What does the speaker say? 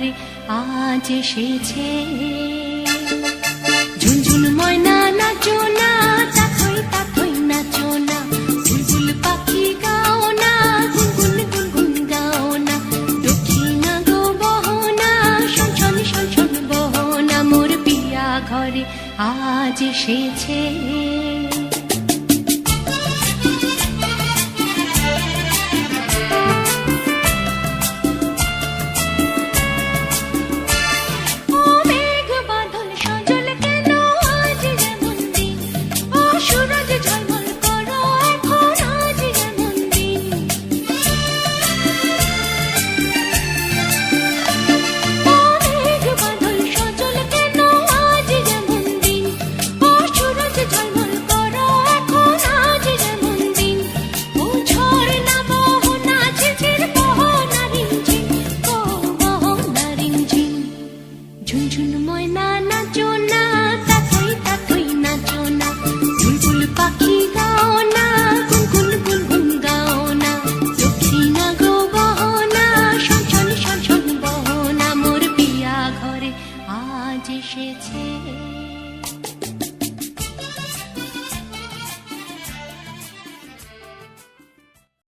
ঘরে আজ এসেছে। ঝুনঝুন ময়না নাচো না, তাথই তাথই নাচো না, বুলবুল পাখি গাও না, গুনগুন গুনগুন গাও না, দক্ষিণা গো বহনা, শন শন শন শন বহনা, মোর পিয়া ঘরে আজ এসেছে।